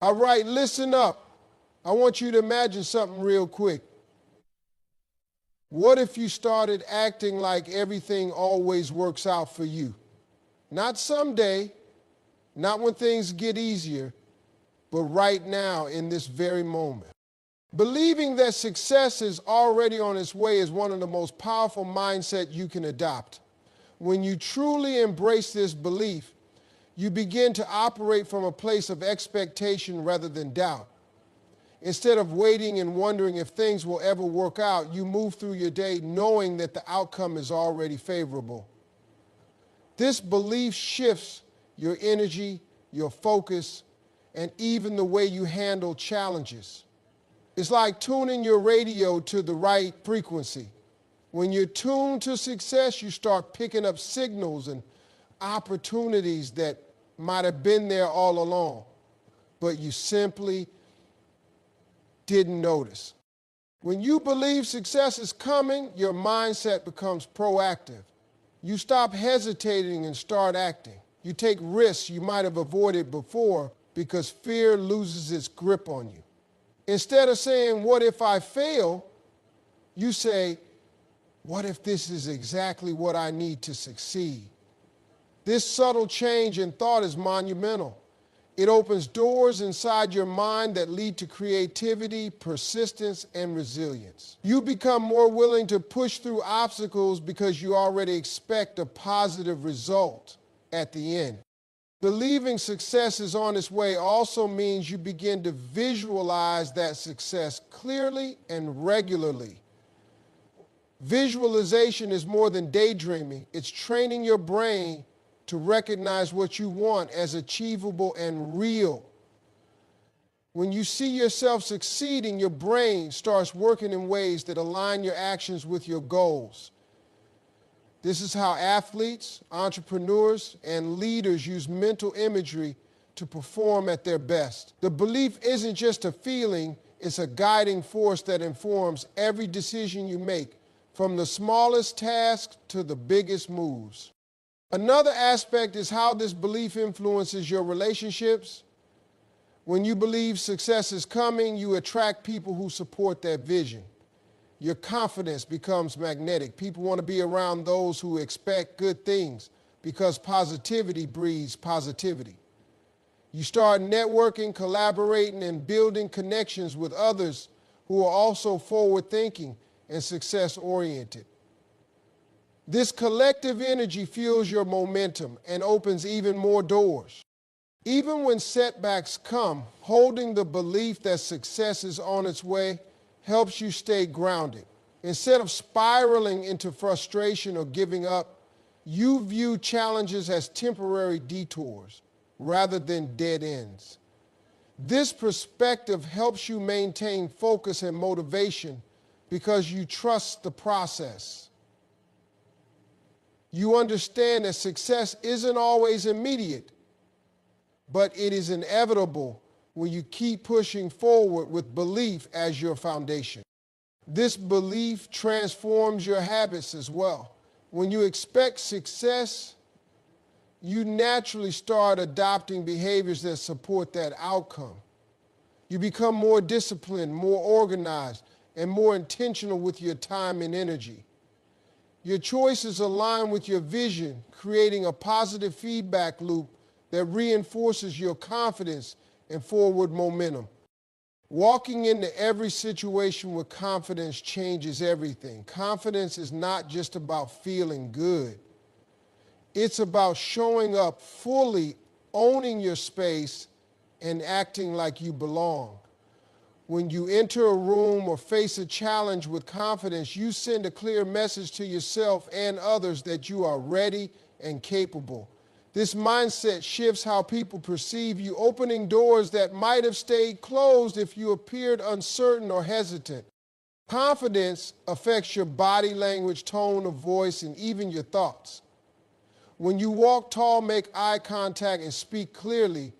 All right, listen up. I want you to imagine something real quick. What if you started acting like everything always works out for you? Not someday, not when things get easier, but right now in this very moment. Believing that success is already on its way is one of the most powerful mindsets you can adopt. When you truly embrace this belief, you begin to operate from a place of expectation rather than doubt. Instead of waiting and wondering if things will ever work out, you move through your day knowing that the outcome is already favorable. This belief shifts your energy, your focus, and even the way you handle challenges. It's like tuning your radio to the right frequency. When you're tuned to success, you start picking up signals and opportunities that might have been there all along, but you simply didn't notice. When you believe success is coming, your mindset becomes proactive. You stop hesitating and start acting. You take risks you might have avoided before because fear loses its grip on you. Instead of saying, "What if I fail?" you say, "What if this is exactly what I need to succeed?" This subtle change in thought is monumental. It opens doors inside your mind that lead to creativity, persistence, and resilience. You become more willing to push through obstacles because you already expect a positive result at the end. Believing success is on its way also means you begin to visualize that success clearly and regularly. Visualization is more than daydreaming. It's training your brain to recognize what you want as achievable and real. When you see yourself succeeding, your brain starts working in ways that align your actions with your goals. This is how athletes, entrepreneurs, and leaders use mental imagery to perform at their best. The belief isn't just a feeling, it's a guiding force that informs every decision you make, from the smallest task to the biggest moves. Another aspect is how this belief influences your relationships. When you believe success is coming, you attract people who support that vision. Your confidence becomes magnetic. People want to be around those who expect good things because positivity breeds positivity. You start networking, collaborating, and building connections with others who are also forward-thinking and success-oriented. This collective energy fuels your momentum and opens even more doors. Even when setbacks come, holding the belief that success is on its way helps you stay grounded. Instead of spiraling into frustration or giving up, you view challenges as temporary detours rather than dead ends. This perspective helps you maintain focus and motivation because you trust the process. You understand that success isn't always immediate, but it is inevitable when you keep pushing forward with belief as your foundation. This belief transforms your habits as well. When you expect success, you naturally start adopting behaviors that support that outcome. You become more disciplined, more organized, and more intentional with your time and energy. Your choices align with your vision, creating a positive feedback loop that reinforces your confidence and forward momentum. Walking into every situation with confidence changes everything. Confidence is not just about feeling good. It's about showing up fully, owning your space, and acting like you belong. When you enter a room or face a challenge with confidence, you send a clear message to yourself and others that you are ready and capable. This mindset shifts how people perceive you, opening doors that might have stayed closed if you appeared uncertain or hesitant. Confidence affects your body language, tone of voice, and even your thoughts. When you walk tall, make eye contact, and speak clearly,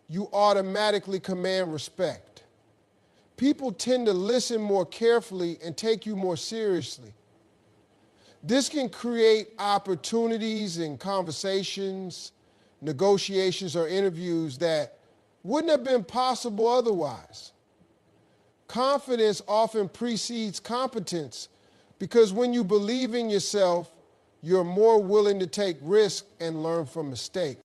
you automatically command respect. People tend to listen more carefully and take you more seriously. This can create opportunities in conversations, negotiations, or interviews that wouldn't have been possible otherwise. Confidence often precedes competence because when you believe in yourself, you're more willing to take risks and learn from mistakes.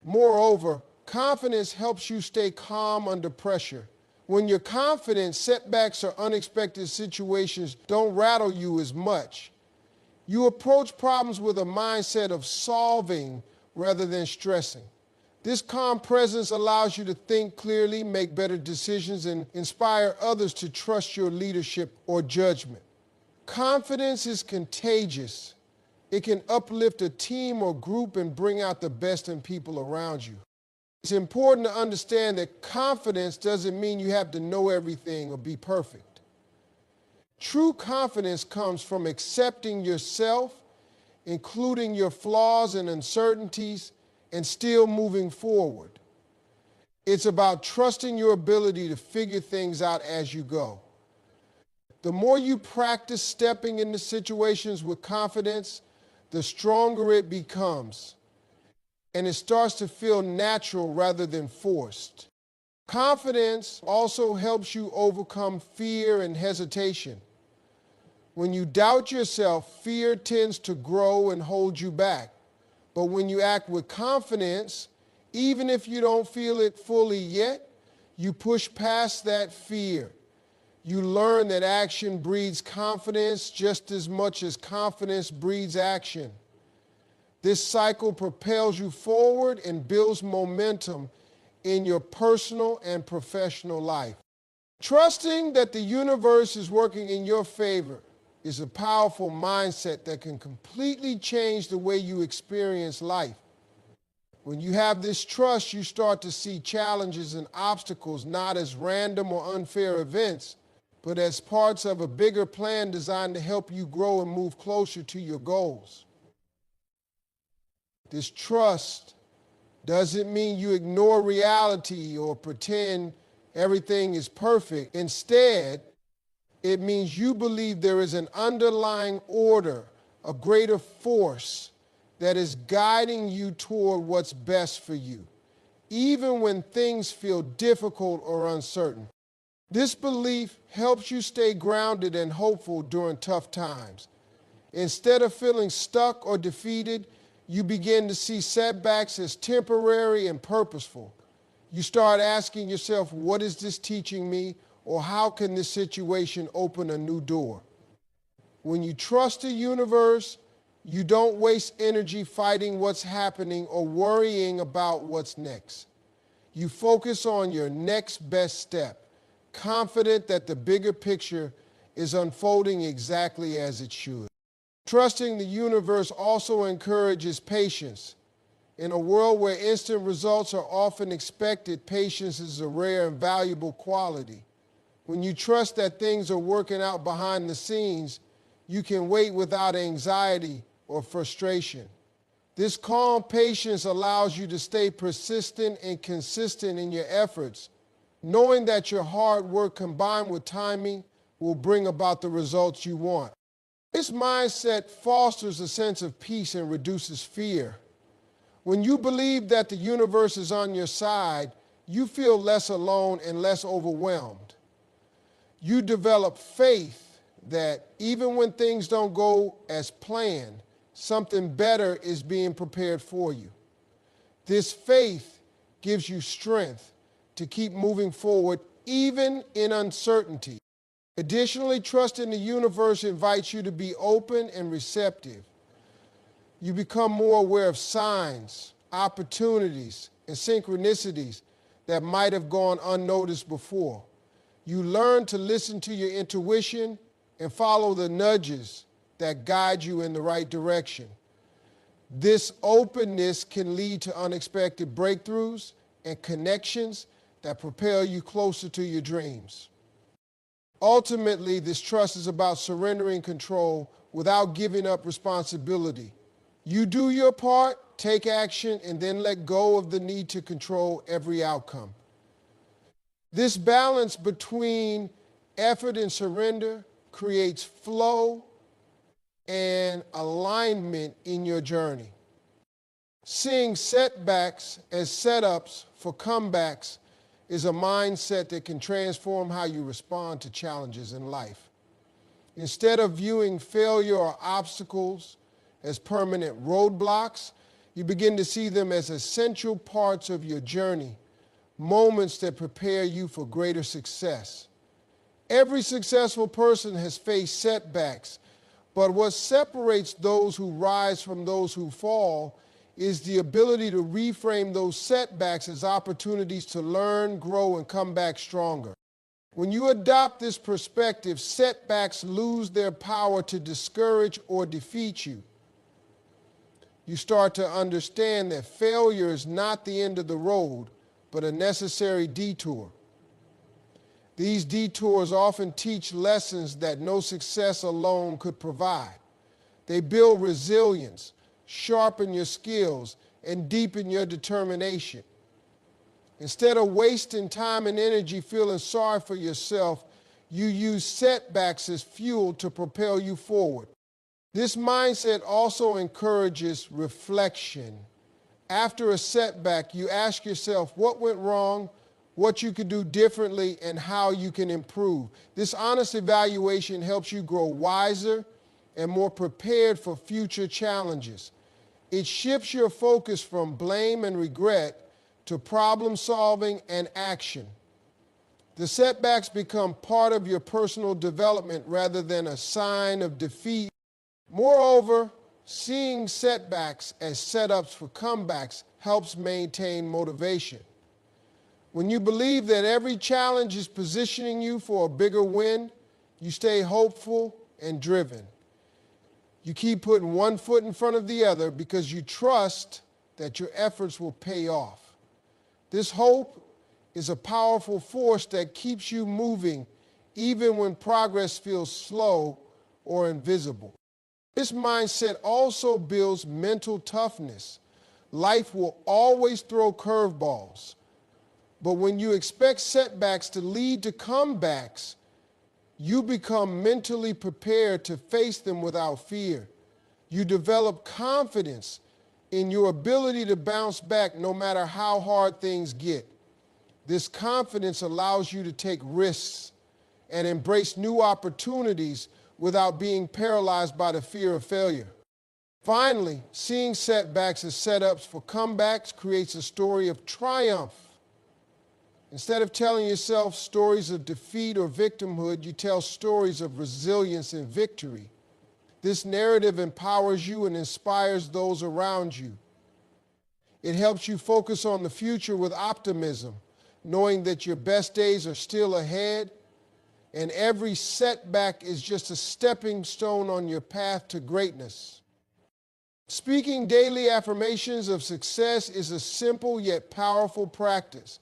Moreover, confidence helps you stay calm under pressure. When you're confident, setbacks or unexpected situations don't rattle you as much. You approach problems with a mindset of solving rather than stressing. This calm presence allows you to think clearly, make better decisions, and inspire others to trust your leadership or judgment. Confidence is contagious. It can uplift a team or group and bring out the best in people around you. It's important to understand that confidence doesn't mean you have to know everything or be perfect. True confidence comes from accepting yourself, including your flaws and uncertainties, and still moving forward. It's about trusting your ability to figure things out as you go. The more you practice stepping into situations with confidence, the stronger it becomes, and it starts to feel natural rather than forced. Confidence also helps you overcome fear and hesitation. When you doubt yourself, fear tends to grow and hold you back. But when you act with confidence, even if you don't feel it fully yet, you push past that fear. You learn that action breeds confidence just as much as confidence breeds action. This cycle propels you forward and builds momentum in your personal and professional life. Trusting that the universe is working in your favor is a powerful mindset that can completely change the way you experience life. When you have this trust, you start to see challenges and obstacles not as random or unfair events, but as parts of a bigger plan designed to help you grow and move closer to your goals. This trust doesn't mean you ignore reality or pretend everything is perfect. Instead, it means you believe there is an underlying order, a greater force that is guiding you toward what's best for you, even when things feel difficult or uncertain. This belief helps you stay grounded and hopeful during tough times. Instead of feeling stuck or defeated, you begin to see setbacks as temporary and purposeful. You start asking yourself, what is this teaching me? Or how can this situation open a new door? When you trust the universe, you don't waste energy fighting what's happening or worrying about what's next. You focus on your next best step, confident that the bigger picture is unfolding exactly as it should. Trusting the universe also encourages patience. In a world where instant results are often expected, patience is a rare and valuable quality. When you trust that things are working out behind the scenes, you can wait without anxiety or frustration. This calm patience allows you to stay persistent and consistent in your efforts, knowing that your hard work combined with timing will bring about the results you want. This mindset fosters a sense of peace and reduces fear. When you believe that the universe is on your side, you feel less alone and less overwhelmed. You develop faith that even when things don't go as planned, something better is being prepared for you. This faith gives you strength to keep moving forward even in uncertainty. Additionally, trust in the universe invites you to be open and receptive. You become more aware of signs, opportunities, and synchronicities that might have gone unnoticed before. You learn to listen to your intuition and follow the nudges that guide you in the right direction. This openness can lead to unexpected breakthroughs and connections that propel you closer to your dreams. Ultimately, this trust is about surrendering control without giving up responsibility. You do your part, take action, and then let go of the need to control every outcome. This balance between effort and surrender creates flow and alignment in your journey. Seeing setbacks as setups for comebacks is a mindset that can transform how you respond to challenges in life. Instead of viewing failure or obstacles as permanent roadblocks, you begin to see them as essential parts of your journey, moments that prepare you for greater success. Every successful person has faced setbacks, but what separates those who rise from those who fall is the ability to reframe those setbacks as opportunities to learn, grow, and come back stronger. When you adopt this perspective, setbacks lose their power to discourage or defeat you. You start to understand that failure is not the end of the road, but a necessary detour. These detours often teach lessons that no success alone could provide. They build resilience, sharpen your skills, and deepen your determination. Instead of wasting time and energy feeling sorry for yourself, you use setbacks as fuel to propel you forward. This mindset also encourages reflection. After a setback, you ask yourself what went wrong, what you could do differently, and how you can improve. This honest evaluation helps you grow wiser and more prepared for future challenges. It shifts your focus from blame and regret to problem solving and action. The setbacks become part of your personal development rather than a sign of defeat. Moreover, seeing setbacks as setups for comebacks helps maintain motivation. When you believe that every challenge is positioning you for a bigger win, you stay hopeful and driven. You keep putting one foot in front of the other because you trust that your efforts will pay off. This hope is a powerful force that keeps you moving even when progress feels slow or invisible. This mindset also builds mental toughness. Life will always throw curveballs, but when you expect setbacks to lead to comebacks, you become mentally prepared to face them without fear. You develop confidence in your ability to bounce back no matter how hard things get. This confidence allows you to take risks and embrace new opportunities without being paralyzed by the fear of failure. Finally, seeing setbacks as setups for comebacks creates a story of triumph. Instead of telling yourself stories of defeat or victimhood, you tell stories of resilience and victory. This narrative empowers you and inspires those around you. It helps you focus on the future with optimism, knowing that your best days are still ahead, and every setback is just a stepping stone on your path to greatness. Speaking daily affirmations of success is a simple yet powerful practice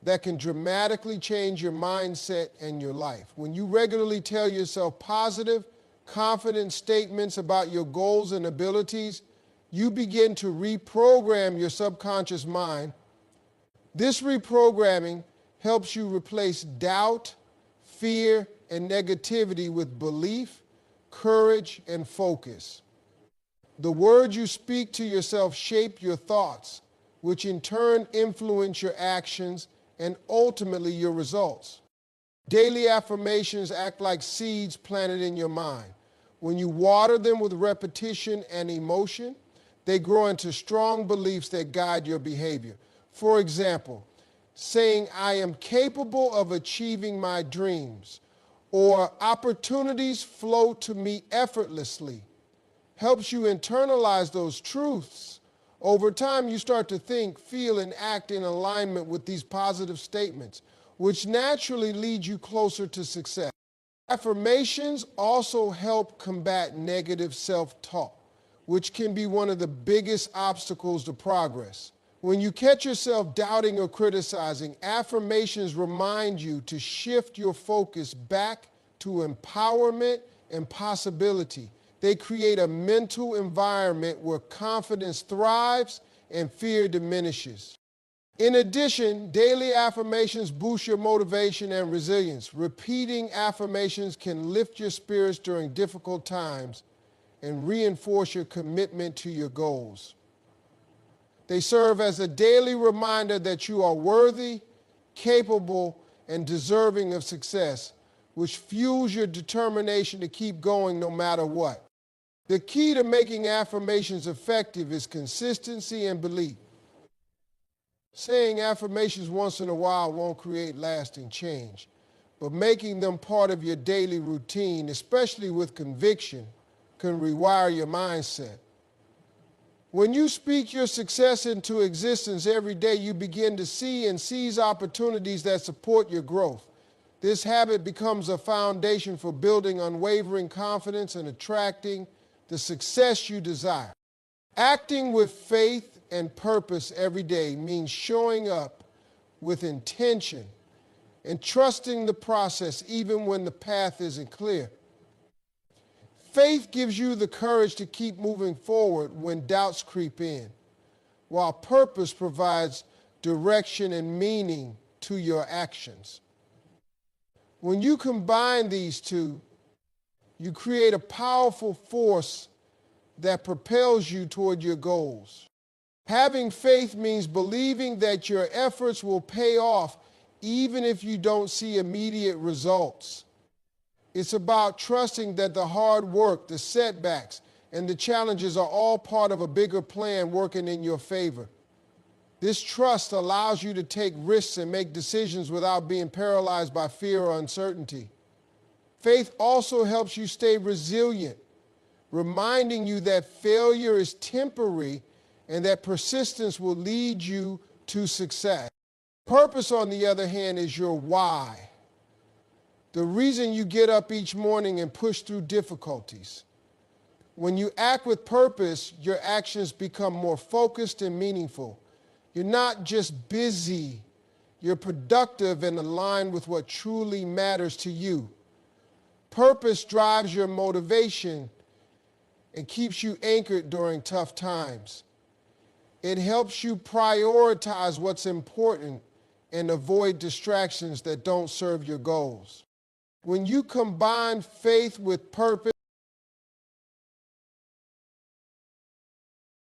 that can dramatically change your mindset and your life. When you regularly tell yourself positive, confident statements about your goals and abilities, you begin to reprogram your subconscious mind. This reprogramming helps you replace doubt, fear, and negativity with belief, courage, and focus. The words you speak to yourself shape your thoughts, which in turn influence your actions and ultimately your results. Daily affirmations act like seeds planted in your mind. When you water them with repetition and emotion, they grow into strong beliefs that guide your behavior. For example, saying, "I am capable of achieving my dreams," or "opportunities flow to me effortlessly," helps you internalize those truths. Over time, you start to think, feel, and act in alignment with these positive statements, which naturally lead you closer to success. Affirmations also help combat negative self-talk, which can be one of the biggest obstacles to progress. When you catch yourself doubting or criticizing, affirmations remind you to shift your focus back to empowerment and possibility. They create a mental environment where confidence thrives and fear diminishes. In addition, daily affirmations boost your motivation and resilience. Repeating affirmations can lift your spirits during difficult times and reinforce your commitment to your goals. They serve as a daily reminder that you are worthy, capable, and deserving of success, which fuels your determination to keep going no matter what. The key to making affirmations effective is consistency and belief. Saying affirmations once in a while won't create lasting change, but making them part of your daily routine, especially with conviction, can rewire your mindset. When you speak your success into existence every day, you begin to see and seize opportunities that support your growth. This habit becomes a foundation for building unwavering confidence and attracting the success you desire. Acting with faith and purpose every day means showing up with intention and trusting the process even when the path isn't clear. Faith gives you the courage to keep moving forward when doubts creep in, while purpose provides direction and meaning to your actions. When you combine these two, you create a powerful force that propels you toward your goals. Having faith means believing that your efforts will pay off even if you don't see immediate results. It's about trusting that the hard work, the setbacks, and the challenges are all part of a bigger plan working in your favor. This trust allows you to take risks and make decisions without being paralyzed by fear or uncertainty. Faith also helps you stay resilient, reminding you that failure is temporary and that persistence will lead you to success. Purpose, on the other hand, is your why. The reason you get up each morning and push through difficulties. When you act with purpose, your actions become more focused and meaningful. You're not just busy, you're productive and aligned with what truly matters to you. Purpose drives your motivation and keeps you anchored during tough times. It helps you prioritize what's important and avoid distractions that don't serve your goals. When you combine faith with purpose,